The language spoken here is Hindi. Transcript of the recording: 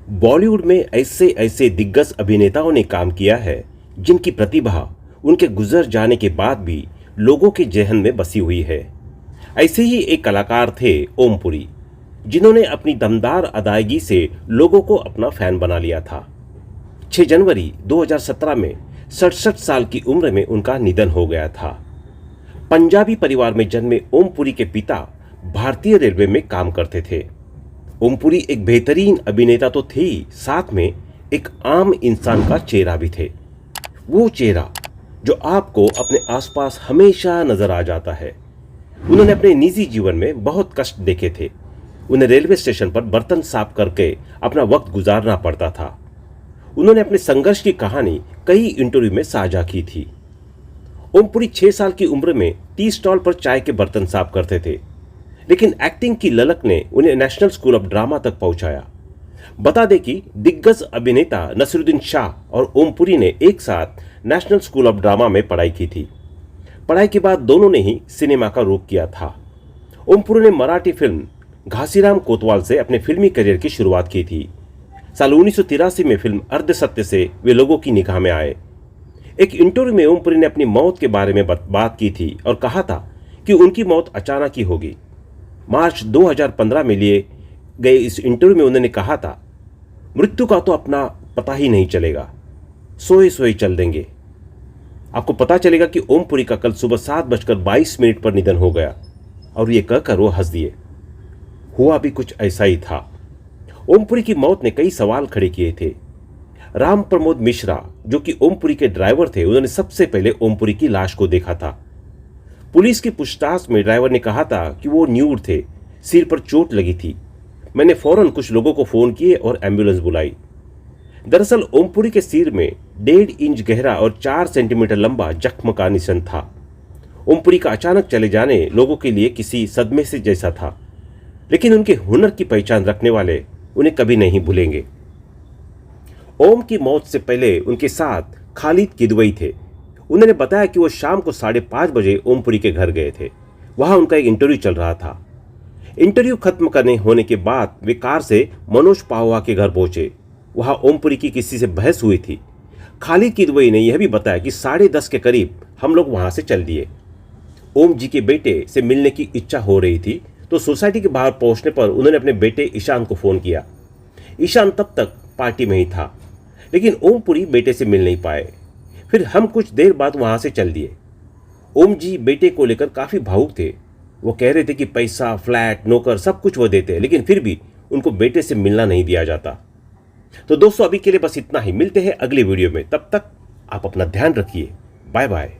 बॉलीवुड में ऐसे ऐसे दिग्गज अभिनेताओं ने काम किया है जिनकी प्रतिभा उनके गुजर जाने के बाद भी लोगों के जहन में बसी हुई है। ऐसे ही एक कलाकार थे ओम पुरी, जिन्होंने अपनी दमदार अदायगी से लोगों को अपना फैन बना लिया था। 6 जनवरी 2017 में 67 साल की उम्र में उनका निधन हो गया था। पंजाबी परिवार में जन्मे ओम पुरी के पिता भारतीय रेलवे में काम करते थे। ओम पुरी एक बेहतरीन अभिनेता तो थे ही, साथ में एक आम इंसान का चेहरा भी थे। वो चेहरा जो आपको अपने आसपास हमेशा नजर आ जाता है। उन्होंने अपने निजी जीवन में बहुत कष्ट देखे थे। उन्हें रेलवे स्टेशन पर बर्तन साफ करके अपना वक्त गुजारना पड़ता था। उन्होंने अपने संघर्ष की कहानी कई इंटरव्यू में साझा की थी। ओम पुरी 6 साल की उम्र में टी स्टॉल पर चाय के बर्तन साफ करते थे, लेकिन एक्टिंग की ललक ने उन्हें नेशनल स्कूल ऑफ ड्रामा तक पहुंचाया। बता दें कि दिग्गज अभिनेता नसीरुद्दीन शाह और ओम पुरी ने एक साथ नेशनल स्कूल ऑफ ड्रामा में पढ़ाई की थी। पढ़ाई के बाद दोनों ने ही सिनेमा का रुख किया था। ओम पुरी ने मराठी फिल्म घासीराम कोतवाल से अपने फिल्मी करियर की शुरुआत की थी। साल 1983 में फिल्म अर्धसत्य से वे लोगों की निगाह में आए। एक इंटरव्यू में ओम पुरी ने अपनी मौत के बारे में बात की थी और कहा था कि उनकी मौत अचानक ही होगी। मार्च 2015 में लिए गए इस इंटरव्यू में उन्होंने कहा था, मृत्यु का तो अपना पता ही नहीं चलेगा, सोए सोए चल देंगे। आपको पता चलेगा कि ओम पुरी का कल सुबह 7:22 पर निधन हो गया। और ये कहकर वो हंस दिए। हुआ भी कुछ ऐसा ही था। ओम पुरी की मौत ने कई सवाल खड़े किए थे। राम प्रमोद मिश्रा, जो कि ओम पुरी के ड्राइवर थे, उन्होंने सबसे पहले ओम पुरी की लाश को देखा था। पुलिस की पूछताछ में ड्राइवर ने कहा था कि वो न्यूड थे, सिर पर चोट लगी थी। मैंने फौरन कुछ लोगों को फोन किए और एम्बुलेंस बुलाई। दरअसल ओम पुरी के सिर में 1.5 इंच गहरा और 4 सेंटीमीटर लंबा जख्म का निशान था। ओम पुरी का अचानक चले जाने लोगों के लिए किसी सदमे से जैसा था, लेकिन उनके हुनर की पहचान रखने वाले उन्हें कभी नहीं भूलेंगे। ओम की मौत से पहले उनके साथ खालिद किदवई थे। उन्होंने बताया कि वो शाम को 5:30 बजे ओम पुरी के घर गए थे। वहां उनका एक इंटरव्यू चल रहा था। इंटरव्यू खत्म करने होने के बाद वे कार से मनोज पाहवा के घर पहुंचे। वहां ओम पुरी की किसी से बहस हुई थी। खालिद किदवई ने यह भी बताया कि 10:30 के करीब हम लोग वहां से चल दिए। ओम जी के बेटे से मिलने की इच्छा हो रही थी, तो सोसाइटी के बाहर पहुंचने पर उन्होंने अपने बेटे ईशान को फोन किया। ईशान तब तक पार्टी में ही था, लेकिन ओम पुरी बेटे से मिल नहीं पाए। फिर हम कुछ देर बाद वहां से चल दिए। ओम जी बेटे को लेकर काफी भावुक थे। वो कह रहे थे कि पैसा, फ्लैट, नौकर सब कुछ वो देते, लेकिन फिर भी उनको बेटे से मिलना नहीं दिया जाता। तो दोस्तों, अभी के लिए बस इतना ही। मिलते हैं अगले वीडियो में। तब तक आप अपना ध्यान रखिए। Bye bye.